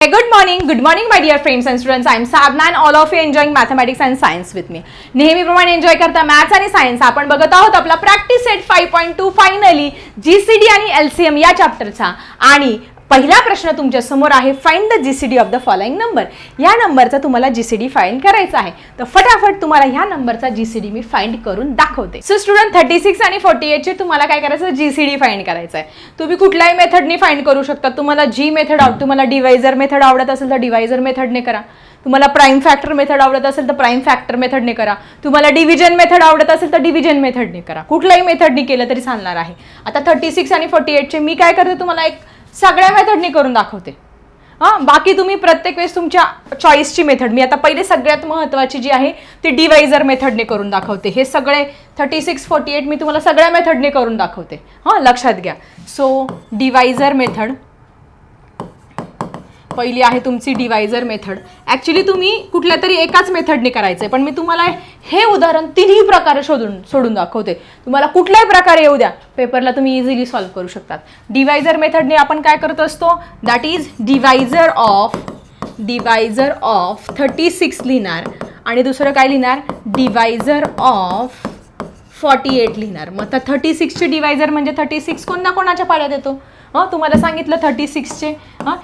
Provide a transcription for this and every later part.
Good morning, my dear friends and students. I am Sadna and all of you enjoying mathematics and science with me. नेहमीप्रमाणे enjoy करता maths आणि science आपण बघत आहोत आपला practice set 5.2 finally GCD आणि LCM या चॅप्टरचा. आणि पहिला प्रश्न तुमच्या समोर आहे, find the GCD of the following number. या नंबरचा तुम्हाला जीसीडी फाइंड करायचा आहे. तर फटाफट तुम्हाला ह्या नंबरचा जीसीडी मी फाइंड करून दाखवते. सो स्टुडंट 36 आणि 48 चे तुम्हाला काय करायचं, जीसीडी फाइंड करायचं आहे. तुम्ही कुठल्याही मेथडने फाइंड करू शकता. तुम्हाला जी मेथड तुम्हाला डिवायझर मेथड आवडत असेल तर डिवायझर मेथडने करा. तुम्हाला प्राइम फॅक्टर मेथड आवडत असेल तर प्राइम फॅक्टर मेथडने करा. तुम्हाला डिव्हिजन मेथड आवडत असेल तर डिव्हिजन मेथडने करा. कुठल्याही मेथडने केलं तरी चालणार आहे. आता 36 आणि 48 चे मी काय करते, तुम्हाला एक सगळ्या मेथडने करून दाखवते. बाकी तुम्ही प्रत्येक वेळेस तुमच्या चॉईसची मेथड. मी आता पहिले सगळ्यात महत्त्वाची जी आहे ती डिवायझर मेथडने करून दाखवते. हे सगळे 36, 48 मी तुम्हाला सगळ्या मेथडने करून दाखवते. लक्षात घ्या. सो डिवायझर मेथड पहिली आहे तुमची डिवायझर मेथड. ॲक्च्युली तुम्ही कुठल्या तरी एकाच मेथडने करायचं आहे, पण मी तुम्हाला हे उदाहरण तिन्ही प्रकारे सोडून दाखवते. तुम्हाला कुठल्याही प्रकारे येऊ द्या, पेपरला तुम्ही इझिली सॉल्व्ह करू शकतात. डिवायझर मेथडने आपण काय करत असतो, दॅट इज डिवायझर ऑफ 36 लिहिणार आणि दुसरं काय लिहिणार, डिवायझर ऑफ 48 लिहिणार. मग आता 36 चे डिवायझर म्हणजे 36 कोणत्या कोणाच्या पाड्यात येतो. तुम्हाला सांगितलं 36 चे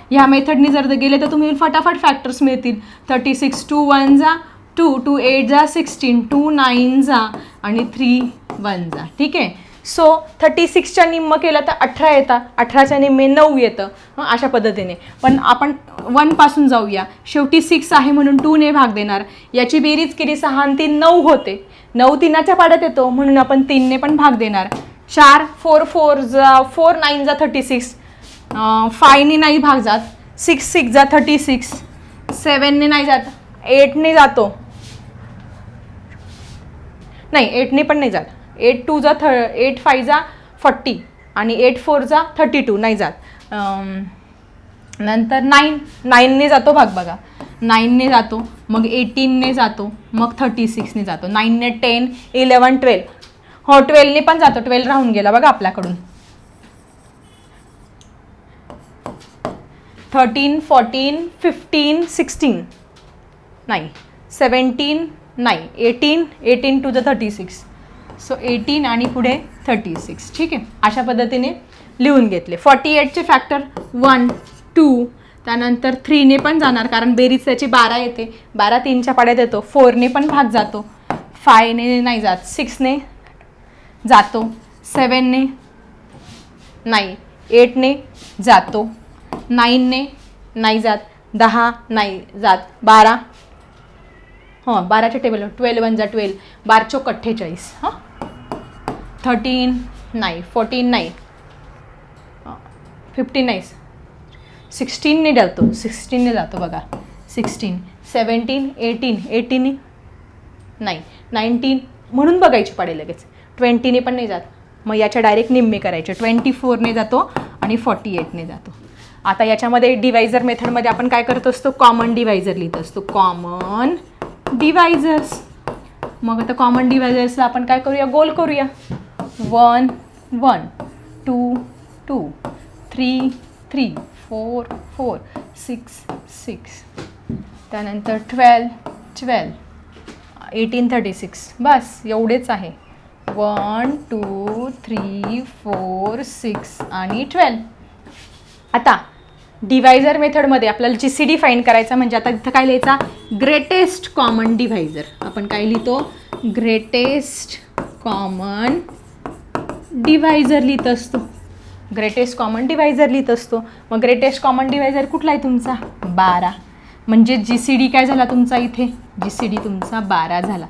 ह्या मेथडनी जर गेले तर तुम्ही फटाफट फॅक्टर्स मिळतील. 36 2 1 जा 2, 2 8 जा 16, 2 9 जा आणि 3 1 जा. ठीक आहे. सो 36च्या निम्म केलं तर 18 येतात, 18च्या निम्मे 9 येतं. अशा पद्धतीने. पण आपण 1 पासून जाऊया. शेवटी 6 आहे म्हणून 2 ने भाग देणार. याची बेरीज केली 6 आणि 3 9 होते. 9 3च्या पाड्यात येतो म्हणून आपण 3 ने पण भाग देणार. 4 4 4 जा 4 9 जा 36, 5 ने नाही भाग जात. 6 6 जा 36, 7 ने नाही जात, 8 ने जातो. नाही 8 ने पण नाही जात. 8 2 जा 8 5 जा 40 आणि 8 4 जा 32 नाही जात. नंतर 9 ने जातो भाग बघा. 9 ने जातो, मग 18 ने जातो, मग 36 ने जातो. 9 ने 10 11 12. 12 ने पण जातो. 12 राहून गेला बघा आपल्याकडून. 13 14 15 16 नाही 17 नाही 18 टू द 36. सो 18 आणि पुढे 36. ठीक आहे. अशा पद्धतीने लिहून घेतले. 48 चे फॅक्टर 1 2, त्यानंतर 3 ने पण जाणार कारण बेरीज त्याची 12 येते. 12 3च्या पाड्यात येतो. 4 ने पण भाग जातो. 5 ने नाही जात. 6 ने जातो. 7 ने नाही. 8 ने जातो. 9 ने नाही जात. 10 नाही जात. 12 12च्या टेबलवर 12 1 जा 12, 12 चोक 48. 13 नाही. 14 नाही. 15 नाही. 16 ने जातो. 16 ने जातो बघा. 16 17 18 नाही. 19 म्हणून बघायची पाडे लगेच. 20 ने पण नाही जात. मग याच्या डायरेक्ट निम्मे करायचे. 24 ने जातो आणि 48 ने जातो. आता याच्यामध्ये डिवायझर मेथडमध्ये आपण काय करत असतो, कॉमन डिवायझर लिहित असतो. Common divisors. मग आता कॉमन डिवायझर्सला आपण काय करूया, गोल करूया. 1 1 2 2 3 3 4 4 6 6, त्यानंतर 12 12 18 36. बस एवढेच आहे. 1 2 3 4 6 आणि 12. आता डिवायझर मेथडमध्ये आपल्याला जीसीडी फाइंड करायचा म्हणजे आता इथं काय लिहायचा, ग्रेटेस्ट कॉमन डिवायझर. आपण काय लिहितो, ग्रेटेस्ट कॉमन डिवायझर लिहित असतो. ग्रेटेस्ट कॉमन डिवायझर लिहित असतो. मग ग्रेटेस्ट कॉमन डिवायझर कुठला आहे तुमचा, 12. म्हणजे जीसीडी काय झाला तुमचा इथे, जीसीडी तुमचा 12 झाला.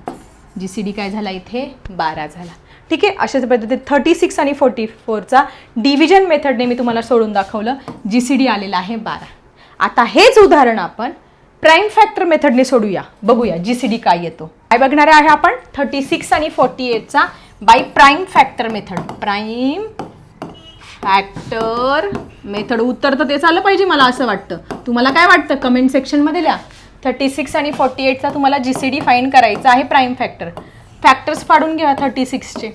जीसीडी काय झाला इथे, 12 झाला. ठीक आहे. अशाच पद्धतीने 36 आणि 44चा डिव्हिजन मेथडने मी तुम्हाला सोडून दाखवलं. जीसीडी आलेला आहे 12. आता हेच उदाहरण आपण प्राइम फॅक्टर मेथडने सोडूया. बघूया जीसीडी काय येतो. काय बघणार आहे आपण, 36 आणि 48चा by prime factor method. Prime factor method. उत्तर तर तेच आलं पाहिजे मला असं वाटतं. तुम्हाला काय वाटतं कमेंट सेक्शनमध्ये लिहा. 36 आणि 48चा तुम्हाला जीसीडी फाइंड करायचा आहे प्राइम फॅक्टर. फॅक्टर्स पाडून घ्या 36चे.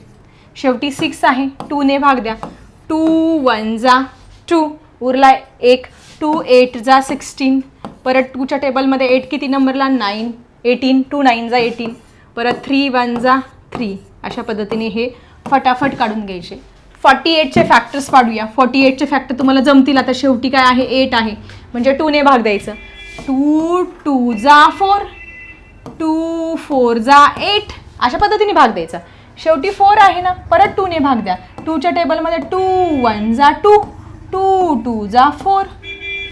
शेवटी 6 आहे. 2 ने भाग द्या. 2 1 जा 2, उरला 1. 2 8 जा 16, परत 2च्या टेबलमध्ये 8 किती नंबरला 9, 18, 2 9 जा 18, परत 3 1 जा 3. अशा पद्धतीने हे फटाफट काढून घ्यायचे. 48चे फॅक्टर्स पाडूया. 48चे फॅक्टर तुम्हाला जमतील. आता शेवटी काय आहे 8 आहे म्हणजे 2ने भाग द्यायचं. 2 2 जा 4, 2 4 जा 8, अशा पद्धतीने भाग द्यायचा. शेवटी 4 आहे ना, परत 2ने भाग द्या. 2च्या टेबलमध्ये 2 1 जा 2, 2 2 जा 4.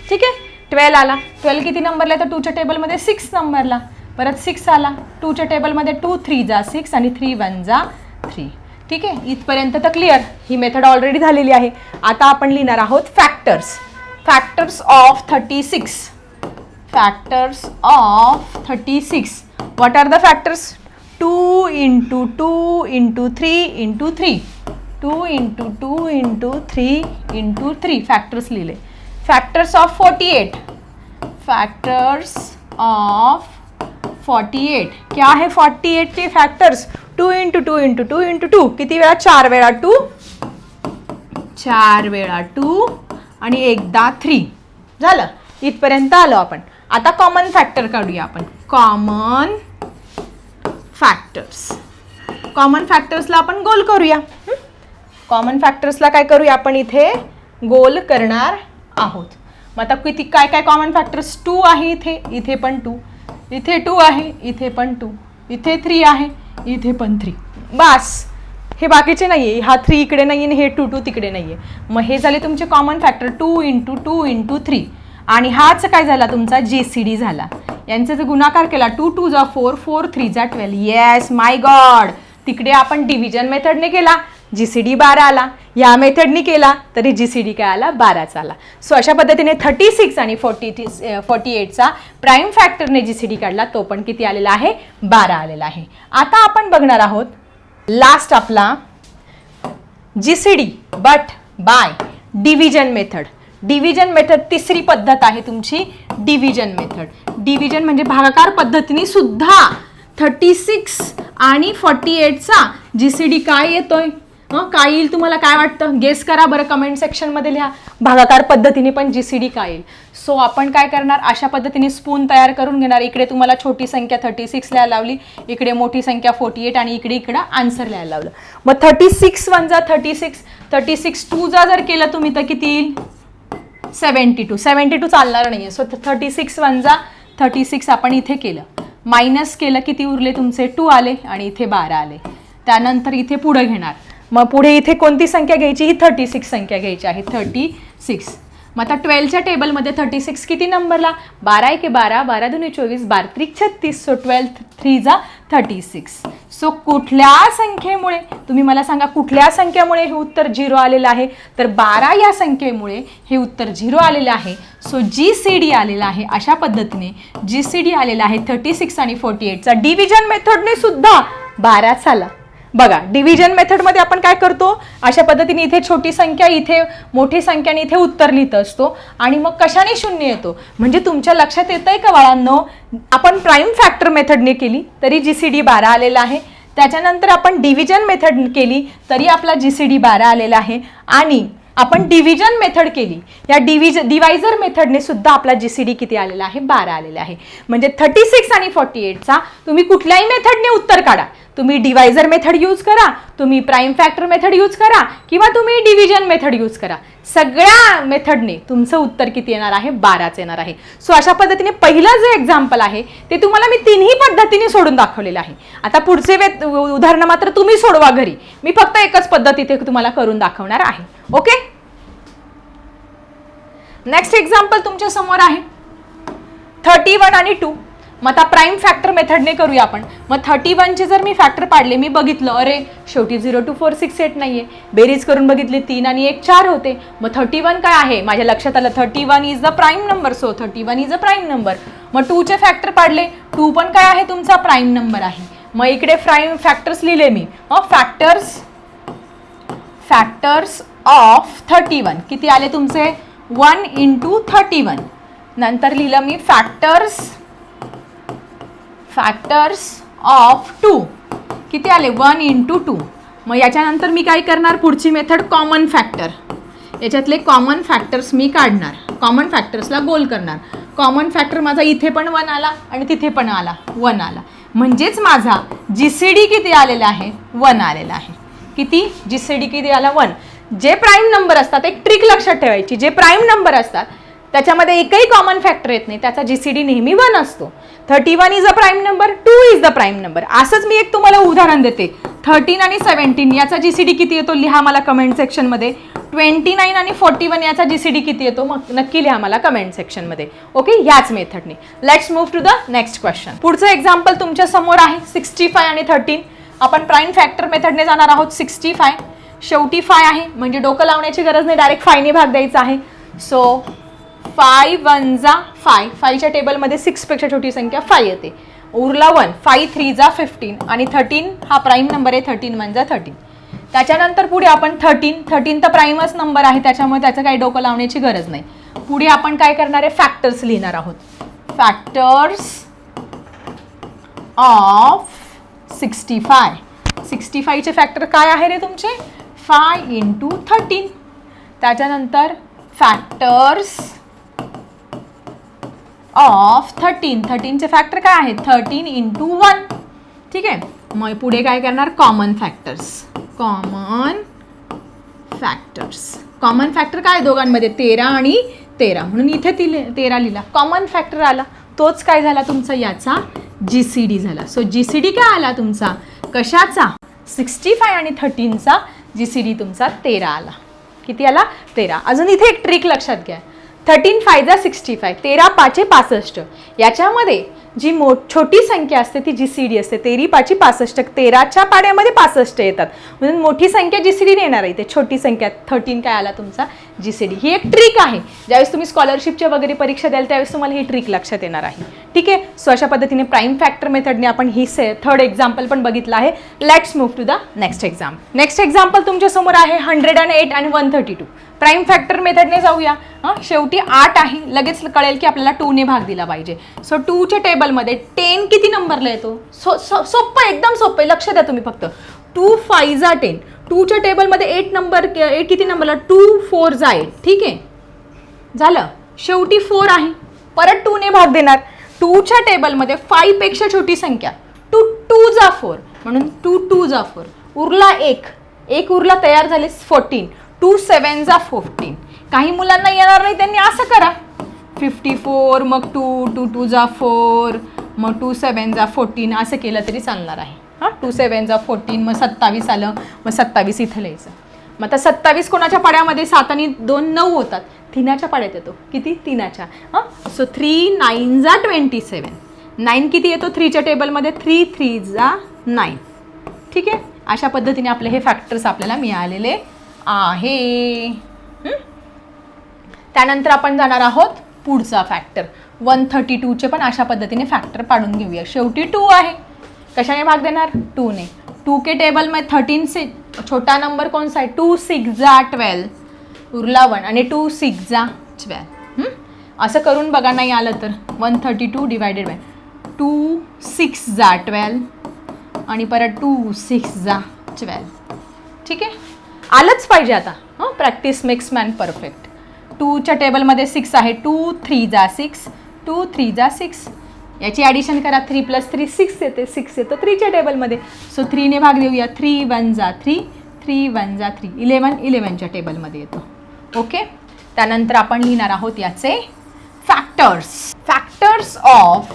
ठीक आहे. 12 आला. 12 किती नंबरला आहे तर 2च्या टेबलमध्ये 6 नंबरला. परत 6 आला. 2च्या टेबलमध्ये 2 3 जा 6 आणि 3 1 जा 3. ठीक आहे. इथपर्यंत तर क्लिअर. ही मेथड ऑलरेडी झालेली आहे. आता आपण लिहिणार आहोत factors. Factors of 36. Factors of 36. What are the factors? 2 into 2 into 3 into 3. 2 into 2 into 3 into 3. Factors लिहिले. Factors of 48. Factors of 48. क्या है 48 के फॅक्टर्स? 2 into 2 into 2 into 2. किती वेळा? 4 वेळा 2, 4 वेळा 2 आणि एकदा 3. झालं. इथपर्यंत आलो आपण. आता कॉमन फॅक्टर काढूया आपण. Common factors. कॉमन फॅक्टर्सला आपण गोल करूया. कॉमन फॅक्टर्सला काय करूया आपण? इथे गोल करणार आहोत. मग आता किती काय काय कॉमन फॅक्टर्स? 2 आहे इथे, इथे पण 2, इथे 2 आहे, इथे पण 2, इथे 3 आहे, इथे पण 3. बस. हे बाकीचे नाही आहे. हा 3 इकडे नाही आहे, हे 2 2 तिकडे नाही आहे. मग हे झाले तुमचे कॉमन फॅक्टर. 2 into 2 into 3. आणि हाच काय झाला तुमचा GCD झाला. यांचा जर गुणाकार केला 2 2 जा 4, 4 3 जा 12. येस माय गॉड. तिकडे आपण डिव्हिजन मेथडने केला, GCD 12 आला. या मेथडने केला तरी GCD काय आला? 12च आला. सो अशा पद्धतीने 36 आणि 48चा प्राईम फॅक्टरने GCD काढला, तो पण किती आलेला आहे? 12 आलेला आहे. आता आपण बघणार आहोत लास्ट आपला GCD but by division method. Division method तिसरी पद्धत आहे तुमची डिव्हिजन मेथड. डिव्हिजन म्हणजे भागाकार पद्धतीने सुद्धा 36 आणि 48चा GCD काय येतोय? काय येईल तुम्हाला? काय वाटतं? गेस करा बरं, कमेंट सेक्शनमध्ये लिहा. भागाकार पद्धतीने पण GCD काय येईल? सो आपण काय करणार? अशा पद्धतीने स्पून तयार करून घेणार. इकडे तुम्हाला छोटी संख्या 36 लिहायला लावली, इकडे मोठी संख्या 48 आणि इकडं आन्सर लिहायला लावलं. मग 36 1 जा 36, 36 2 जा जर केलं तुम्ही तर किती येईल? 72. 72 चालणार नाही आहे. सो 36 1 जा 36 आपण इथे केलं. मायनस केलं, किती उरले तुमचे? 2 आले आणि इथे 12 आले. त्यानंतर इथे पुढे घेणार. मग पुढे इथे कोणती संख्या घ्यायची? ही 36 संख्या घ्यायची आहे. 36. मग आता 12च्या टेबलमध्ये 36 किती नंबरला? 12 1 12, 12 2 24, 12 3 36. सो 12 3 जा 36. सो कुठल्या संख्येमुळे, तुम्ही मला सांगा कुठल्या संख्येमुळे हे उत्तर 0 आलेलं आहे? तर 12 या संख्येमुळे हे उत्तर 0 आलेलं आहे. सो GCD आलेला आहे. अशा पद्धतीने GCD आलेला आहे 36 आणि 48चा. डिव्हिजन मेथडने सुद्धा 12च आला. बघा, डिव्हिजन मेथडमध्ये आपण काय करतो? अशा पद्धतीने इथे छोटी संख्या, इथे मोठी संख्या आणि इथे उत्तर लिहित असतो. आणि मग कशाने 0 येतो? म्हणजे तुमच्या लक्षात येतंय का बाळांनो? आपण प्राईम फॅक्टर मेथडने केली तरी GCD 12 आलेला आहे. त्याच्यानंतर आपण डिव्हिजन मेथड केली तरी आपला GCD 12 आलेला आहे. आणि आपण डिव्हिजन मेथड केली, या डिवायझर मेथडने सुद्धा आपला GCD किती आलेला आहे? 12 आलेला आहे. म्हणजे 36 आणि 48चा तुम्ही कुठल्याही मेथडने उत्तर काढा. तुम्ही डिवायझर मेथड यूज करा, तुम्ही प्राईम फॅक्टर मेथड यूज करा किंवा तुम्ही डिव्हिजन मेथड यूज करा. सगळ्या मेथडने तुमचं उत्तर किती येणार आहे? 12च येणार आहे. सो अशा पद्धतीने पहिलं जे एक्झाम्पल आहे ते तुम्हाला मी तिन्ही पद्धतीने सोडून दाखवलेलं आहे. आता पुढचे उदाहरण मात्र तुम्ही सोडवा घरी. मी फक्त एकच पद्धत इथे तुम्हाला करून दाखवणार आहे. ओके. नेक्स्ट एक्झाम्पल तुमच्या समोर आहे 31 आणि 2. मग आता प्राईम फॅक्टर मेथडने करूया आपण. मग 31चे जर मी फॅक्टर पाडले, मी बघितलं अरे शेवटी 0 2 4 6 8 नाहीये. बेरीज करून बघितली 3 आणि 1 4 होते. मग 31 काय आहे? माझ्या लक्षात आलं 31 is the prime number. So 31 is a prime number. मग 2चे फॅक्टर पाडले, 2 पण काय आहे? तुमचा प्राईम नंबर आहे. मग इकडे प्राईम फॅक्टर्स लिहिले मी. फॅक्टर्स ऑफ 31 किती आले तुमचे? 1 into 31. नंतर लिहिलं मी फॅक्टर्स ऑफ 2 किती आले? 1 into 2. मग याच्यानंतर मी काय करणार? पुढची मेथड कॉमन फॅक्टर. याच्यातले कॉमन फॅक्टर्स मी काढणार. कॉमन फॅक्टर्सला गोल करणार. कॉमन फॅक्टर माझा इथे पण 1 आला आणि तिथे पण 1 आला, म्हणजेच माझा GCD किती आलेला आहे? 1 आलेला आहे. किती? GCD किती आला? 1. जे प्राईम नंबर असतात, एक ट्रिक लक्षात ठेवायची, जे प्राईम नंबर असतात त्याच्यामध्ये एकही कॉमन फॅक्टर येत नाही, त्याचा GCD नेहमी 1 असतो. 31 is a prime number, 2 is the prime number. असंच मी एक तुम्हाला उदाहरण देते. 13 आणि 17 याचा GCD किती येतो? लिहा मला कमेंट सेक्शनमध्ये. 29 आणि 41 याचा GCD किती येतो? मग नक्की लिहा मला कमेंट सेक्शनमध्ये. ओके, ह्याच मेथडने. Let's move to the next question. पुढचं एक्झाम्पल तुमच्या समोर आहे. 65 आणि 13. आपण प्राईम फॅक्टर मेथडने जाणार आहोत. 65 शेवटी 5 आहे, म्हणजे डोकं लावण्याची गरज नाही, डायरेक्ट 5 ने भाग द्यायचा आहे. सो 5 1 जा 5. 5च्या टेबलमध्ये 6 पेक्षा छोटी संख्या 5 येते. उरला 1. 5 3 जा 15 आणि 13 हा प्राईम नंबर आहे. 13 1 जा 13. त्याच्यानंतर पुढे आपण 13 तर प्राईमच नंबर आहे, त्याच्यामुळे त्याचं काही डोकं लावण्याची गरज नाही. पुढे आपण काय करणार आहे? फॅक्टर्स लिहिणार आहोत. Factors of 65. 65चे फॅक्टर काय आहे रे तुमचे? 5 × 13. त्याच्यानंतर फॅक्टर्स ऑफ 13चे फॅक्टर काय आहेत? 13 × 1. ठीक आहे, मग पुढे काय करणार? Common factors. कॉमन फॅक्टर काय दोघांमध्ये? 13 आणि 13, म्हणून इथे 13 लिहिला. कॉमन फॅक्टर आला, तोच काय झाला तुमचा? याचा GCD झाला. सो GCD काय आला तुमचा? कशाचा? 65 आणि 13चा GCD तुमचा 13 आला. किती आला? 13. अजून इथे एक ट्रिक लक्षात घ्या. 13 5 जा 65, 13 5 65. याच्यामध्ये जी छोटी संख्या असते ती GCD असते. 13 5 65, 13च्या पाड्यामध्ये 65 येतात, म्हणून मोठी संख्या GCD येणार आहे. ते छोटी संख्या 13 काय आला तुमचा? GCD. ही एक ट्रिक आहे, ज्यावेळेस तुम्ही स्कॉलरशिपच्या वगैरे परीक्षा द्याल त्यावेळेस तुम्हाला ही ट्रिक लक्षात येणार आहे. ठीक आहे, सो अशा पद्धतीने प्राईम फॅक्टर मेथडने आपण ही थर्ड एक्झाम्पल पण बघितलं आहे. Let's move to the next example. Next example तुमच्या समोर आहे 108 आणि 132. प्राईम फॅक्टर मेथडने जाऊया. शेवटी 8 आहे, लगेच कळेल की आपल्याला 2 ने भाग दिला पाहिजे. सो 2च्या टेबलमध्ये 10 किती नंबरला येतो? सोपं, एकदम सोपं, लक्ष द्या तुम्ही फक्त. 2 5 जा 10. 2च्या टेबलमध्ये 8 किती नंबरला? 2 4 जा 8. ठीक आहे, झालं. शेवटी 4 आहे, परत 2 ने भाग देणार. 2च्या टेबलमध्ये 5 पेक्षा छोटी संख्या 2 जा 4, म्हणून 2 जा 4. उरला 1 उरला, तयार झाले 14. 2 7 जा 14. काही मुलांना येणार नाही, त्यांनी असं करा. 54, मग 2 जा 4, मग 2 7 जा 14 असं केलं तरी चालणार आहे. 2 7 जा 14, मग 27 आलं, मग 27 इथं लिहायचं. मग आता 27 कोणाच्या पाड्यामध्ये? 7 आणि 2 9 होतात, 3च्या पाड्यात येतो. किती? 3च्या. सो 3 9 जा 27. 9 किती येतो 3च्या टेबलमध्ये? 3 3 जा 9. ठीक आहे, अशा पद्धतीने आपले हे फॅक्टर्स आपल्याला मिळालेले आहे. त्यानंतर आपण जाणार आहोत पुढचा फॅक्टर 132चे पण अशा पद्धतीने फॅक्टर पाडून घेऊया. शेवटी 2 आहे, कशाने भाग देणार? 2 ने. 2 के टेबल में 13 से छोटा नंबर कौन सा है? 2 6 जा 12, उरला 1 आणि 2 6 जा 12. असं करून बघा, नाही आलं तर 132 डिवायडेड बाय 2 6 जा 12 आणि परत 2 6 जा 12. ठीक आहे, आलंच पाहिजे आता. Practice makes man perfect. 2च्या टेबलमध्ये 6 आहे. 2 3 जा 6, 2 3 जा 6. याची ॲडिशन करा. 3 + 3 6 येते. 6 येतं 3च्या टेबलमध्ये. सो 3 ने भाग देऊया. 3 1 जा 3, 3 1 जा 3. 11च्या टेबलमध्ये येतो. ओके, त्यानंतर आपण लिहिणार आहोत याचे फॅक्टर्स. Factors of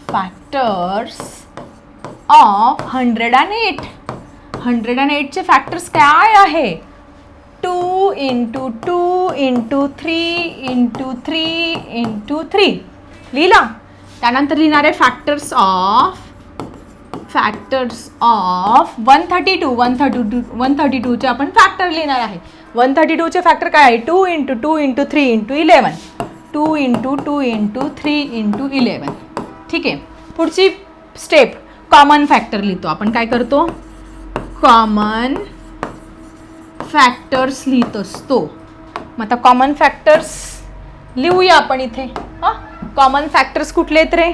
108. 108चे फॅक्टर्स काय आहे? 2 × 2 × 3 × 3 × 3 लिहिला. त्यानंतर लिहिणार आहे फॅक्टर्स ऑफ 132चे आपण फॅक्टर लिहिणार आहे. 132चे फॅक्टर काय आहे? 2 × 2 × 3 × 11. 2 × 2 × 3 × 11. ठीक आहे, पुढची स्टेप कॉमन फॅक्टर लिहितो. आपण काय करतो? कॉमन फॅक्टर्स लिहित असतो. मग आता कॉमन फॅक्टर्स लिहूया आपण इथे. कॉमन फॅक्टर्स कुठले आहेत रे?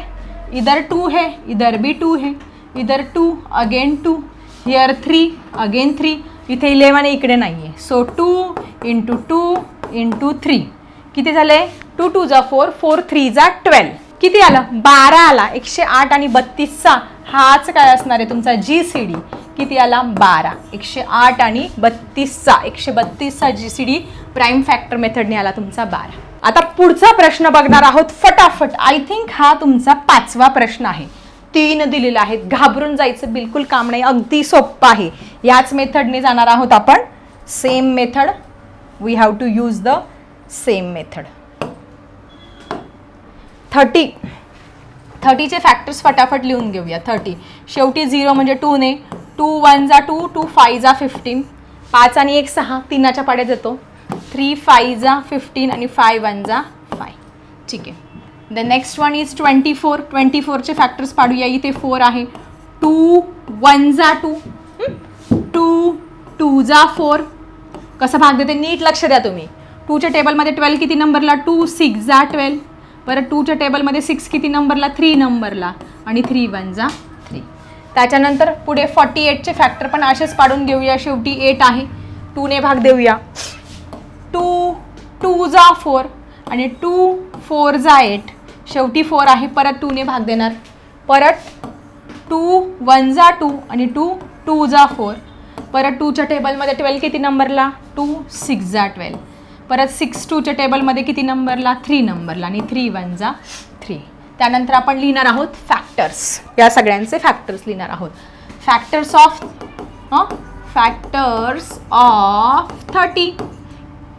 इधर 2 है, इधर भी 2 है, इधर 2 अगेन 2, हिअर 3 अगेन 3. इथे 11 इकडे नाही आहे. सो 2 × 2 × 3 किती झाले? 2 2 जा 4, 4 3 जा 12. किती आलं? 12 आला. 108 आणि 32चा हाच काय असणार आहे तुमचा GCD. किती आला? 12. 108 आणि 32चा 132चा GCD प्राईम फॅक्टर मेथडने आला तुमचा 12. आता पुढचा प्रश्न बघणार आहोत फटाफट. आय थिंक हा तुमचा 5वा प्रश्न आहे. 3 दिलेले आहेत. घाबरून जायचं बिलकुल काम नाही. अगदी सोप्पं आहे. याच मेथडने जाणार आहोत आपण. Same method. We have to use the same method. 30चे फॅक्टर्स फटाफट लिहून घेऊया. 30 शेवटी 0 म्हणजे 2 ने. 2 1 जा 2, 2 5 जा 15, 5 आणि 1 6, 3च्या पाड्यात येतो. 3 5 जा 15 आणि 5 1 जा 5. ठीक आहे. The next one is 24. 24चे फॅक्टर्स पाडूया. इथे 4 आहे. 2 1 जा 2, 2 2 जा 4. कसं भाग देते नीट लक्ष द्या तुम्ही. 2च्या टेबलमध्ये 12 किती नंबरला? 2 6 जा 12. परत 2च्या टेबलमध्ये 6 किती नंबरला? 3 नंबरला. आणि 3 1 जा 3. त्याच्यानंतर पुढे 48चे फॅक्टर पण असेच पाडून घेऊया. शेवटी 8 आहे. 2 ने भाग देऊया. 2 2 जा 4 आणि 2 4 जा 8. शेवटी 4 आहे. परत 2 ने भाग देणार. परत 2 1 जा 2 आणि 2 2 जा 4. परत 2च्या टेबलमध्ये 12 किती नंबरला? 2 6 जा 12. परत 6 2च्या टेबलमध्ये किती नंबरला? 3 नंबरला. आणि 3 1 जा 3. त्यानंतर आपण लिहिणार आहोत फॅक्टर्स. या सगळ्यांचे फॅक्टर्स लिहिणार आहोत. Factors of 30.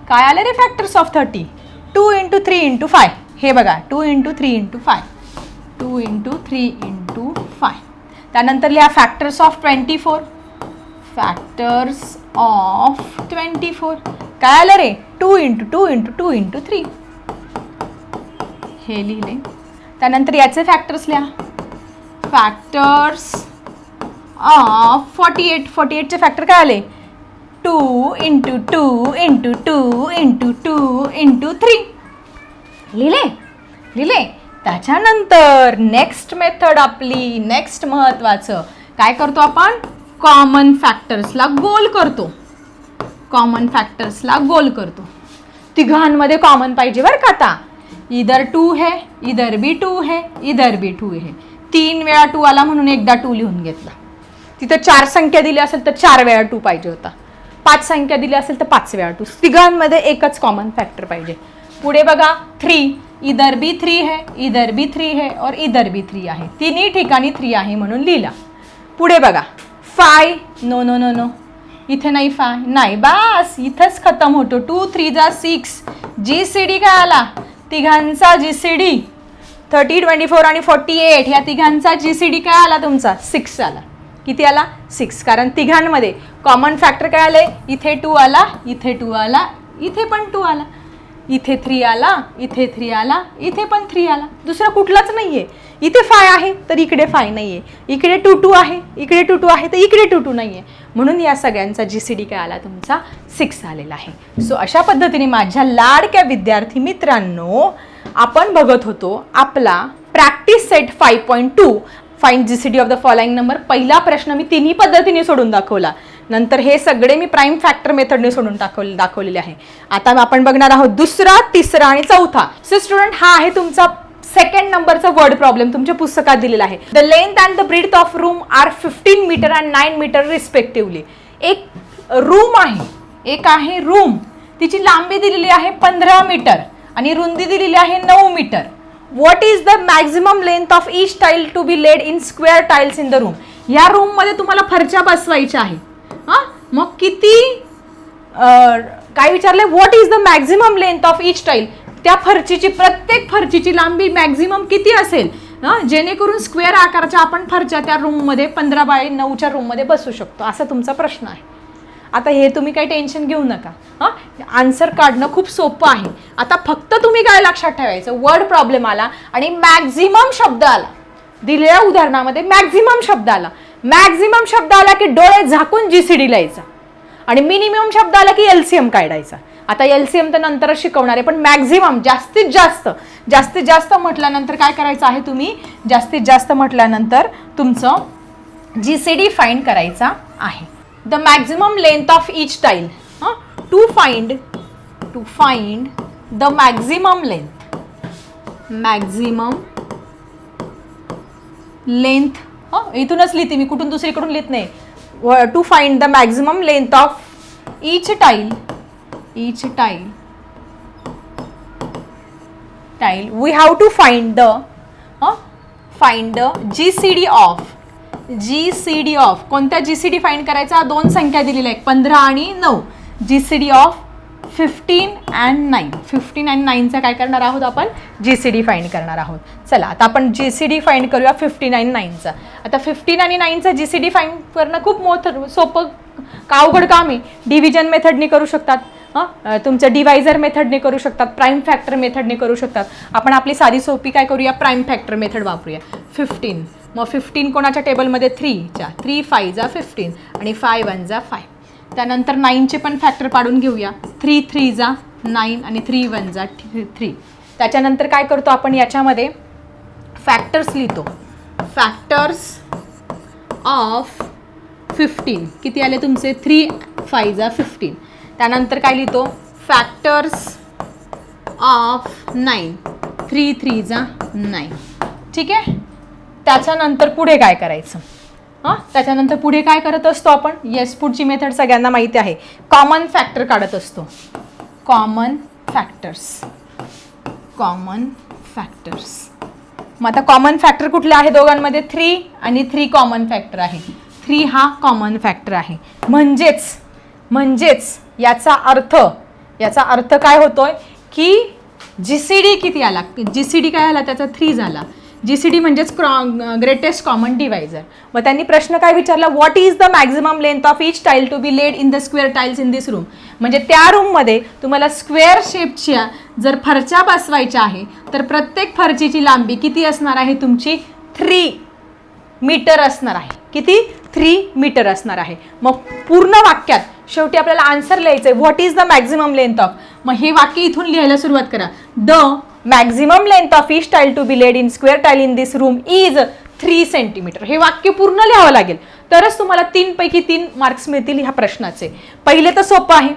काय आलं रे फॅक्टर्स ऑफ 30? 2 × 3 × 5. हे बघा 2 × 3 × 5. 2 × 3 × 5. त्यानंतर लिहा फॅक्टर्स ऑफ 24. Factors of 24. काय आलं रे? 2 × 2 × 2 × 3. हे लिहिले. त्यानंतर याचे फॅक्टर्स लिहा. Factors of 48. 48चे फॅक्टर काय आले? 2 × 2 × 2 × 2 × 3. लिहिले. त्याच्यानंतर नेक्स्ट मेथड आपली. नेक्स्ट महत्वाचं काय करतो आपण? कॉमन फॅक्टर्सला गोल करतो. कॉमन फॅक्टर्सला गोल करतो. तिघांमध्ये कॉमन पाहिजे बरं का. आता इधर 2 है, इधर भी 2 है, इधर भी 2 है. 3 वेळा 2 आला म्हणून एकदा 2 लिहून घेतला. तिथं 4 संख्या दिली असेल तर 4 वेळा 2 पाहिजे होता. 5 संख्या दिली असेल तर 5 वेळा 2. तिघांमध्ये एकच कॉमन फॅक्टर पाहिजे. पुढे बघा 3. इधर भी 3 है, इधर भी 3 है और इधर भी 3 आहे. तिन्ही ठिकाणी 3 आहे म्हणून लिहिला. पुढे बघा 5. No no no no. इथे नाही 5 नाही. बस इथंच खतम होतो. 2 3 जा 6. GCD काय आला? तिघांचा GCD 30 24 आणि 48 ह्या तिघांचा GCD काय आला तुमचा? 6 आला. किती आला? 6. कारण तिघांमध्ये कॉमन फॅक्टर काय आले? इथे 2 आला, इथे 2 आला, इथे पण 2 आला, इथे 3 आला, इथे 3 आला, इथे पण 3 आला. दुसरा कुठलाच नाहीये. इथे 5 आहे तर इकडे 5 नाहीये. इकडे 2 2 आहे, इकडे 2 2 आहे तर इकडे 2 2 नाहीये. म्हणून या सगळ्यांचा GCD काय आला तुमचा? 6 आलेला आहे. सो अशा पद्धतीने माझ्या लाडक्या विद्यार्थी मित्रांनो आपण बघत होतो आपला practice set 5.2 find GCD of the following number. पहिला प्रश्न मी तिन्ही पद्धतीने सोडून दाखवला. नंतर हे सगळे मी प्राईम फॅक्टर मेथडने सोडून दाखवलेले आहे. आता आपण बघणार आहोत दुसरा, तिसरा आणि चौथा. सो स्टुडंट हा आहे तुमचा सेकंड नंबरचा वर्ड प्रॉब्लेम. तुमच्या पुस्तकात दिलेला आहे. The length and the breadth of room are 15 metre and 9 metre respectively. एक रूम आहे, एक आहे रूम. तिची लांबी दिलेली आहे 15 मीटर आणि रुंदी दिलेली आहे 9 metre. What is the maximum length of each tile to be laid in square tiles in the room. या रूम मध्ये तुम्हाला फरच्या बसवायच्या आहे. मग किती काय विचारले? What is the maximum length of each tile. त्या फरचीची प्रत्येक फरचीची लांबी मॅक्झिमम किती असेल जेणेकरून स्क्वेअर आकाराच्या आपण फरच्या त्या रूममध्ये 15x9च्या रूममध्ये बसू शकतो. असा तुमचा प्रश्न आहे. आता हे तुम्ही काही टेन्शन घेऊ नका. आन्सर काढणं खूप सोपं आहे. आता फक्त तुम्ही काय लक्षात ठेवायचं? वर्ड प्रॉब्लेम आला आणि मॅक्झिमम शब्द आला. दिलेल्या उदाहरणामध्ये मॅक्झिमम शब्द आला. मॅक्झिमम शब्द आला की डोळे झाकून GCD लिहायचा आणि मिनिमम शब्द आला की LCM काढायचा. आता LCM तर नंतरच शिकवणार आहे, पण मॅक्झिमम जास्तीत जास्त म्हटल्यानंतर काय करायचं आहे? तुम्ही जास्तीत जास्त म्हटल्यानंतर तुमचं GCD फाइंड करायचा आहे. The maximum length of each tile. To find the maximum length. Maximum length, इथूनच लिहिते मी, कुठून दुसरीकडून लिहित नाही. To find the maximum length of each tile we have to find the GCD of कोणत्या GCD फाइंड करायचा? दोन संख्या दिलेल्या आहेत 15 आणि 9. GCD of 15 and 9. 15 and 9चा काय करणार आहोत आपण? GCD फाइंड करणार आहोत. चला आता आपण GCD फाइंड करूया 15 आणि 9चा. आता 15 आणि 9चा GCD फाइंड करणं खूप सोपं का अवघड काम आहे. डिव्हिजन मेथडने करू शकतात, तुमचं डिवायझर मेथडने करू शकतात, प्राईम फॅक्टर मेथडने करू शकतात. आपण आपली साधी सोपी काय करूया? प्राईम फॅक्टर मेथड वापरूया. 15, मग 15 कोणाच्या टेबलमध्ये? 3च्या. 3 5 जा 15 आणि 5 1 जा 5. त्यानंतर 9चे पण फॅक्टर पाडून घेऊया. 3 3 जा 9 आणि 3 1 जा 3. त्याच्यानंतर काय करतो आपण? याच्यामध्ये फॅक्टर्स लिहितो. फॅक्टर्स ऑफ 15 किती आले तुमचे? 3 5 जा 15. त्यानंतर काय लिहितो? फॅक्टर्स ऑफ 9 3 3 जा 9. ठीक आहे. त्याच्यानंतर पुढे काय करायचं? त्याच्यानंतर पुढे काय करत असतो आपण? येस, पुढची मेथड सगळ्यांना माहिती आहे. कॉमन फॅक्टर काढत असतो. Common factors. मग आता कॉमन फॅक्टर कुठले आहे दोघांमध्ये? 3 आणि 3 कॉमन फॅक्टर आहे. 3 हा कॉमन फॅक्टर आहे. म्हणजेच याचा अर्थ काय होतोय की GCD किती आला? GCD काय आला? त्याचा 3 झाला. GCD म्हणजेच ग्रेटेस्ट कॉमन डिवायझर. मग त्यांनी प्रश्न काय विचारला? What is the maximum length of each tile to be laid in the square tiles in this room. म्हणजे त्या रूममध्ये तुम्हाला स्क्वेअर शेपच्या जर फरच्या बसवायच्या आहे तर प्रत्येक फरचीची लांबी किती असणार आहे तुमची? 3 मीटर असणार आहे. किती? 3 मीटर असणार आहे. मग पूर्ण वाक्यात शेवटी आपल्याला आन्सर लिहायचं आहे. What is the maximum length of. मग हे वाक्य इथून लिहायला सुरुवात करा. The maximum length of each tile to be laid in square tile in this room is 3 centimetre. हे वाक्य पूर्ण लिहावं लागेल तरच तुम्हाला 3 पैकी 3 मार्क्स मिळतील ह्या प्रश्नाचे. पहिले तर सोपं आहे.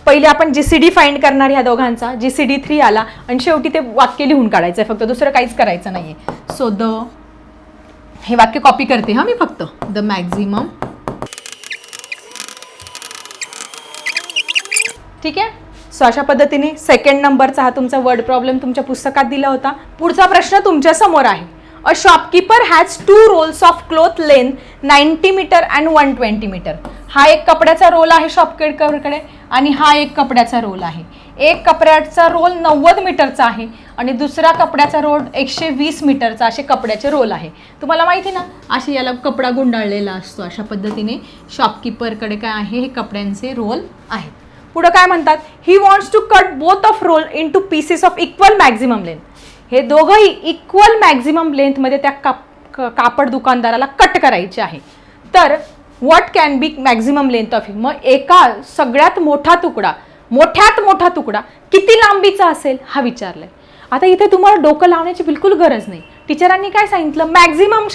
पहिले आपण GCD फाइंड करणार ह्या दोघांचा. GCD 3 आला आणि शेवटी ते वाक्य लिहून काढायचं आहे, फक्त दुसरं काहीच करायचं नाहीये. सो हे वाक्य कॉपी करते मी फक्त. The maximum. ठीक आहे. सो अशा पद्धतीने सेकंड नंबरचा हा तुमचा वर्ड प्रॉब्लेम तुमच्या पुस्तकात दिला होता. पुढचा प्रश्न तुमच्या समोर आहे. A shopkeeper has 2 rolls of cloth length 90 metre and 120 metre. हा एक कपड्याचा रोल आहे शॉपकीपरकडे आणि हा एक कपड्याचा रोल आहे. एक कपड्याचा रोल 90 मीटरचा आहे आणि दुसरा कपड्याचा रोल 120 मीटरचा. असे कपड्याचे रोल आहे. तुम्हाला माहिती ना, असे याला कपडा गुंडाळलेला असतो. अशा पद्धतीने शॉपकीपरकडे काय आहे? हे कपड्यांचे रोल आहेत. पुढं काय म्हणतात? He wants to cut both of roll in two pieces of equal maximum length. हे दोघंही इक्वल मॅक्झिमम लेंथमध्ये त्या कापड दुकानदाराला कट करायचे आहे. तर what can B maximum length of. मग एका सगळ्यात मोठा तुकडा किती लांबीचा असेल हा विचारलाय. आता इथे तुम्हाला डोकं लावण्याची बिलकुल गरज नाही. टीचरांनी काय सांगितलं? मॅक्झिमम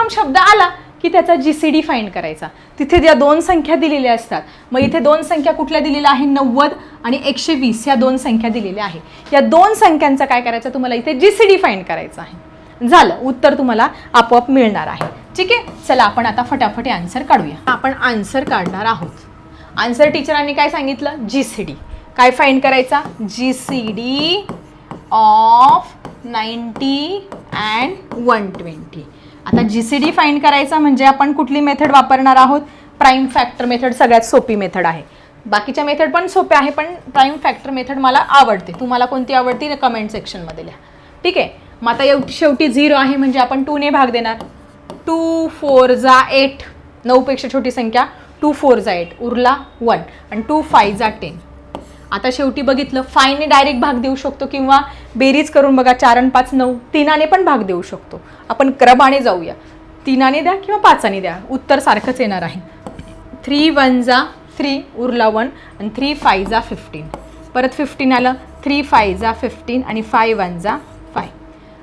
शब्द आला की त्याचा GCD फाइंड करायचा. तिथे त्या 2 संख्या दिलेल्या असतात. मग इथे 2 संख्या कुठल्या दिलेल्या आहे? 90 आणि 120 या 2 संख्या दिलेल्या आहे. या 2 संख्यांचा काय करायचं? तुम्हाला इथे GCD फाइंड करायचं आहे. झालं, उत्तर तुम्हाला आपोआप मिळणार आहे. ठीक आहे. चला आपण आता फटाफट आन्सर काढूया. आपण आन्सर काढणार आहोत. आन्सर टीचरांनी काय सांगितलं? GCD. काय फाइंड करायचा? GCD of 90 and 120. आता GCD फाइंड करायचा म्हणजे आपण कुठली मेथड वापरणार आहोत? प्राईम फॅक्टर मेथड सगळ्यात सोपी मेथड आहे. बाकीच्या मेथड पण सोप्या आहे, पण प्राईम फॅक्टर मेथड मला आवडते. तुम्हाला कोणती आवडते कमेंट सेक्शनमध्ये लिहा. ठीक आहे. मग आता शेवटी 0 आहे म्हणजे आपण 2 ने भाग देणार. 2 4 जा 8. 9 पेक्षा छोटी संख्या. 2 4 जा 8 उरला 1 आणि 2 5 जा 10. आता शेवटी बघितलं 5 ने डायरेक्ट भाग देऊ शकतो किंवा बेरीज करून बघा. 4 आणि 5 9. 3 पण भाग देऊ शकतो. आपण क्रमाने जाऊया. 3 द्या किंवा 5 द्या, उत्तर सारखंच येणार आहे. 3 1 जा 3 उरला 1 आणि 3 5 जा 15. परत 15 आलं. 3 5 जा 15 आणि 5 1 जा 5.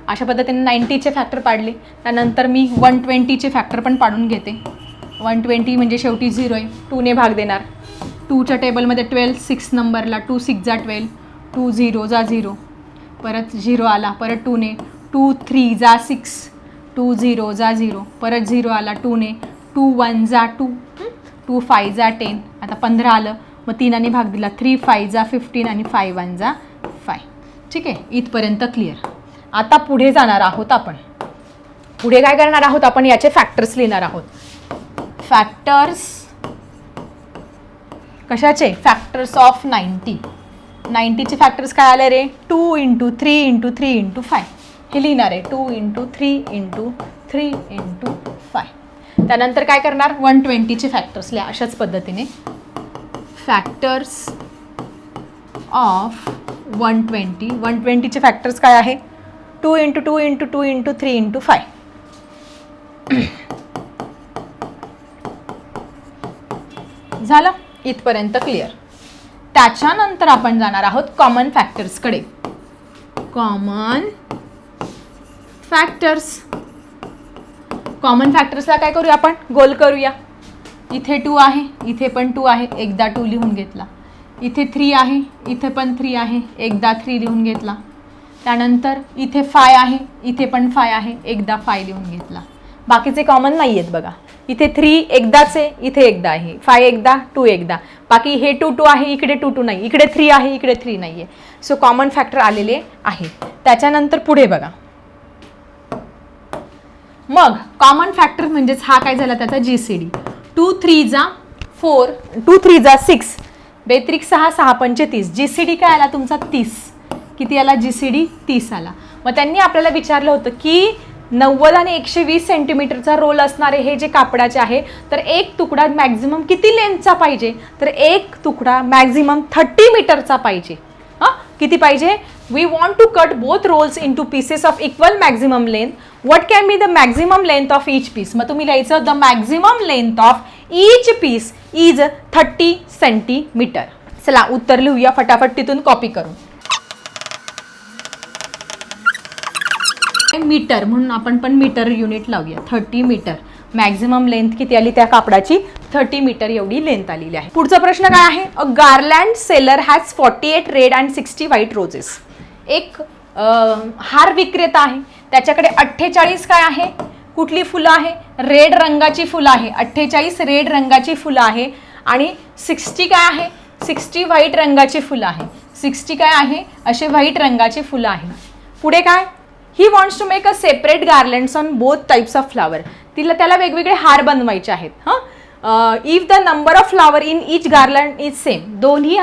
अशा पद्धतीने 90चे फॅक्टर पाडले. त्यानंतर मी 120चे फॅक्टर पण पाडून घेते. 120 म्हणजे शेवटी 0 आहे. 2 ने भाग देणार. 2च्या टेबलमध्ये 12 6 नंबरला 2 6 जा 12. 2 0 जा 0. परत 0 आला, परत 2 ने, 2 3 जा 6, 2 0 जा 0, परत 0 आला 2 ने, 2 1 जा 2, 2 5 जा 10, आता 15 आलं, मग 3 भाग दिला, 3 5 जा 15 आणि 5 1 जा 5. ठीक आहे, इथपर्यंत क्लिअर. आता पुढे जाणार आहोत आपण. पुढे काय करणार आहोत आपण, याचे फॅक्टर्स लिहिणार आहोत. फॅक्टर्स कशाचे, फॅक्टर्स ऑफ 90. 90चे फॅक्टर्स काय आले रे, 2 × 3 × 3 × 5 हे लिहिणार आहे. 2 × 3 × 3 × 5. त्यानंतर काय करणार, 120चे फॅक्टर्स लिहा अशाच पद्धतीने. Factors of 120. 120चे फॅक्टर्स काय आहे, 2 × 2 × 2 × 3 × 5. झालं, इथपर्यंत क्लिअर. त्याच्यानंतर आपण जाणार आहोत कॉमन फॅक्टर्सकडे. Common factors. कॉमन फॅक्टर्सला काय करूया आपण, गोल करूया. इथे 2 आहे, इथे पण 2 आहे, एकदा 2 लिहून घेतला. इथे 3 आहे, इथे पण 3 आहे, एकदा 3 लिहून घेतला. त्यानंतर इथे 5 आहे, इथे पण 5 आहे, एकदा 5 लिहून घेतला. बाकीचे कॉमन नाही आहेत बघा. इथे 3 एकदाच आहे, इथे एकदा आहे, 5 एकदा, 2 एकदा. बाकी हे 2 2 आहे, इकडे 2 2 नाही, इकडे 3 आहे, इकडे 3 नाही आहे. सो कॉमन फॅक्टर आलेले आहे. त्याच्यानंतर पुढे बघा. मग कॉमन फॅक्टर म्हणजेच हा काय झाला त्याचा GCD. 2 3 जा 4, 2 3 जा 6, बेत्रिक 6 6 पंचे 30. GCD काय आला तुमचा 30. किती आला GCD, 30 आला. मग त्यांनी आपल्याला विचारलं होतं की 90 आणि 120 सेंटीमीटरचा रोल असणारे हे जे कापडाचे आहे, तर एक तुकडा मॅक्झिमम किती लेंथचा पाहिजे, तर एक तुकडा मॅक्झिमम 30 मीटरचा पाहिजे. हां, किती पाहिजे, we want to cut both rolls in two pieces of equal maximum length. What can be the maximum length of each piece. मग तुम्ही लिहायचं the maximum length of each piece is 30 centimetre. चला उत्तर लिहूया फटाफट तिथून कॉपी करून. Metre म्हणून आपण पण मीटर युनिट लावूया. 30 मीटर मॅक्झिमम लेंथ किती आली त्या कापडाची, 30 मीटर एवढी लेंथ आलेली आहे. पुढचा प्रश्न काय आहे, a garland seller has 48 red and 60 white roses. एक हार विक्रेता आहे, त्याच्याकडे 48 काय आहे, कुठली फुलं आहे, रेड रंगाची फुलं आहे. 48 रेड रंगाची फुलं आहे आणि 60 काय आहे, 60 व्हाईट रंगाची फुलं आहे. 60 काय आहे, असे व्हाईट रंगाची फुलं आहे. पुढे काय, he wants to make a separate garlands on both types of flower. त्याला वेगवेगळे हार बनवायचे आहेत. हां, if the number of flower in each garland is same. दोन्ही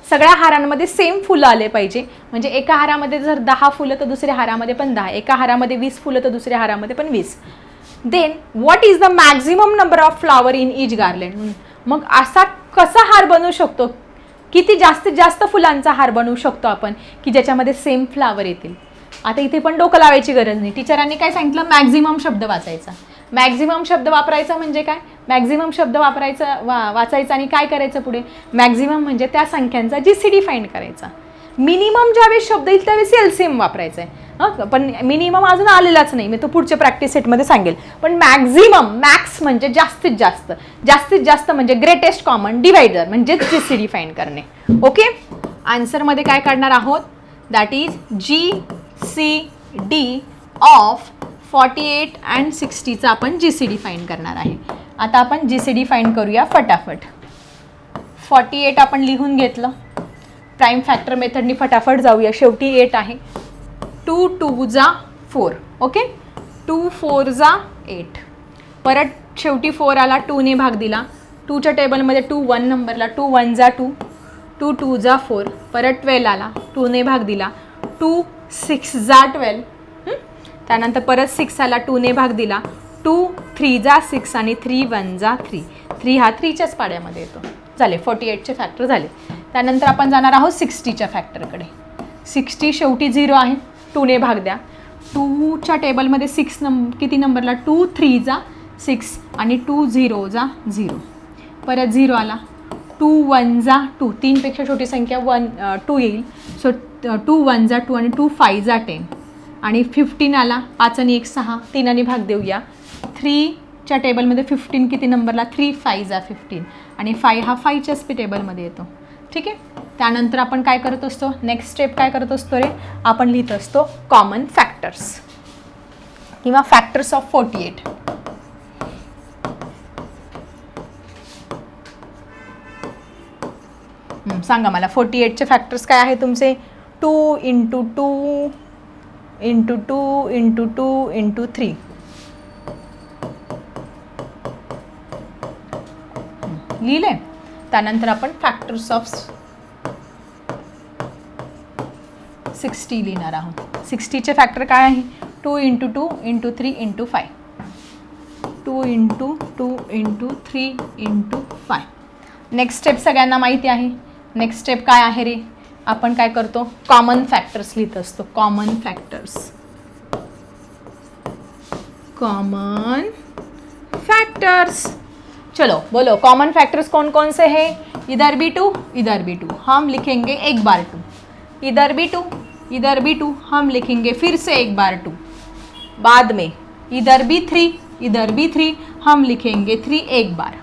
सगळ्या हारांमध्ये सेम फुलं आले पाहिजे. म्हणजे एका हारामध्ये जर 10 फुलं तर दुसऱ्या हारामध्ये पण 10, एका हारामध्ये 20 फुलं तर दुसऱ्या हारामध्ये पण 20. Then what is the maximum number of flower in each garland. मग असा कसा हार बनवू शकतो, किती जास्तीत जास्त फुलांचा हार बनवू शकतो आपण की ज्याच्यामध्ये सेम फ्लावर येतील. आता इथे पण डोकं लावायची गरज नाही. टीचरांनी काय सांगितलं, मॅक्झिमम शब्द वाचायचा. मॅक्झिमम शब्द वापरायचा म्हणजे काय, मॅक्झिमम शब्द वाचायचा आणि काय करायचं पुढे, मॅक्झिमम म्हणजे त्या संख्यांचा GCD फाइंड करायचा. मिनिमम ज्यावेळेस शब्द येईल त्यावेळेस LCM वापरायचं आहे. हां, पण मिनिमम अजून आलेलाच नाही, मी तो पुढच्या प्रॅक्टिस सेटमध्ये सांगेल. पण मॅक्झिमम, मॅक्स म्हणजे जास्तीत जास्त, जास्तीत जास्त म्हणजे ग्रेटेस्ट कॉमन डिवायडर म्हणजेच GCD फाइंड करणे. ओके, आन्सरमध्ये काय काढणार आहोत, that is GCD of 48 and 60चा आपण GCD फाइंड करणार आहे. आता आपण GCD फाइंड करूया फटाफट. 48 आपण लिहून घेतलं, प्राईम फॅक्टर मेथडनी फटाफट जाऊया. शेवटी 8 आहे. 2 2 जा 4. ओके, 2 4 जा 8. परत शेवटी 4 आला, 2 ने भाग दिला. 2च्या टेबलमध्ये 2 1 नंबरला, 2 1 जा 2, 2 2 जा 4. परत 12 आला, 2 ने भाग दिला. 2 6 जा 12. त्यानंतर परत 6 आला, 2 ने भाग दिला. 2 3 जा 6 आणि 3 1 जा 3. 3 हा 3च्याच पाड्यामध्ये येतो. झाले 48चे फॅक्टर झाले. त्यानंतर आपण जाणार आहोत 60च्या फॅक्टरकडे. 60 शेवटी 0 आहे, 2 ने भाग द्या. 2च्या टेबलमध्ये 6 किती नंबरला, 2 3 जा 6 आणि 2 0 जा 0. परत 0 आला, 2 1 जा 2. 3पेक्षा छोटी संख्या 2 येईल. सो 2 1 जा 2 आणि 2 5 जा 10 आणि 15 आला, 5 आणि 1 6, 3 आणि भाग देऊया. 3च्या टेबलमध्ये 15 किती नंबरला, 3 5 जा 15 आणि 5 हा 5च्याच टेबलमध्ये येतो. ठीक आहे. त्यानंतर आपण काय करत असतो, नेक्स्ट स्टेप काय करत असतो रे, आपण लिहित असतो कॉमन फॅक्टर्स किंवा फॅक्टर्स ऑफ 48. सांगा मला 48चे फॅक्टर्स काय आहे तुमचे, 2 × 2 × 2 × 2 × 3. लिहिले. त्यानंतर आपण फॅक्टर्स ऑफ 60 लिहिणार आहोत. 60चे फॅक्टर काय आहे, 2 × 2 × 3 × 5. 2 × 2 × 3 × 5. नेक्स्ट स्टेप सगळ्यांना माहिती आहे. नेक्स्ट स्टेप काय आहे रे, आपण काय करतो, कॉमन फॅक्टर्स लिहित असतो. Common factors, common factors. चलो बोलो कॉमन फैक्टर्स कौन कौन से हैं, इधर भी 2 इधर भी 2, हम लिखेंगे एक बार 2, इधर भी 2 इधर भी 2, हम लिखेंगे फिर से एक बार 2. बाद में इधर भी 3 इधर भी 3, हम लिखेंगे 3 एक बार.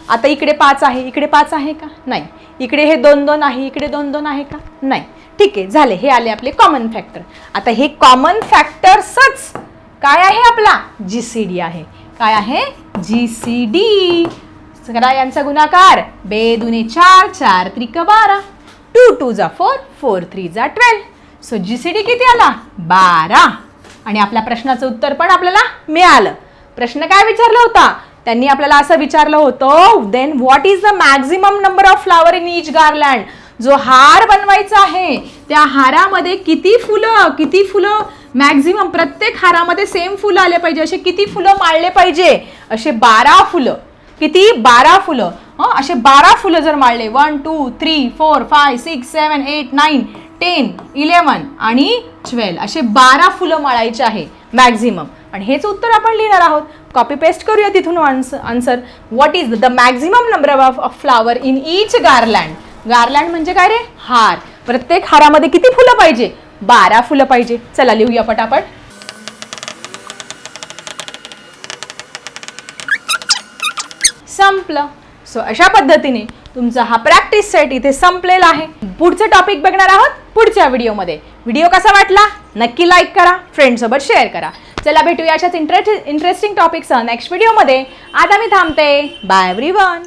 आता इकडे 5 आहे, इकडे 5 आहे का, नाही. इकडे हे 2 2 आहे, इकडे 2 2 आहे का, नाही. ठीक आहे, झाले. हे आले आपले कॉमन फॅक्टर. आता हे कॉमन फॅक्टर्सच काय आहे आपला जीसीडी आहे. काय आहे, जीसीडी. करा यांचा गुणाकार, 2 दुने 4 4 त्रिक 12, 2 2 जा 4 4 3 जा 12. सो जीसीडी किती आला, 12. आणि आपल्या प्रश्नाचं उत्तर पण आपल्याला मिळालं. प्रश्न काय विचारला होता, त्यांनी आपल्याला असं विचारलं होतं, then what is the maximum number of flower in each garland. जो हार बनवायचा आहे त्या हारामध्ये किती फुलं मॅक्झिमम, प्रत्येक हारामध्ये सेम फुलं आले पाहिजे, असे किती फुलं माळले पाहिजे, असे 12 फुलं. किती, 12 फुलं. असे 12 फुलं जर माळले, 1 2 3 4 5 6 7 8 9 10 11 आणि 12, असे 12 फुलं माळायचे आहे मॅक्झिमम. आणि हेच उत्तर आपण लिहिणार आहोत. कॉपी पेस्ट करूया तिथून आन्सर. What is the maximum number of flower in each garland. Garland म्हणजे काय रे, हार. प्रत्येक हारामध्ये किती फुलं पाहिजे, 12 फुलं पाहिजे. चला लिहूया पटापट. संपलं. सो अशा पद्धतीने तुमचा हा प्रॅक्टिस सेट इथे संपलेला आहे. पुढचं टॉपिक बघणार आहोत पुढच्या व्हिडिओमध्ये. व्हिडिओ कसा वाटला नक्की लाईक करा, फ्रेंड्ससोबत शेअर करा. चला भेटूया अशाच इंटरेस्टिंग टॉपिकसह नेक्स्ट व्हिडिओमध्ये. आता मी थांबते. Bye everyone.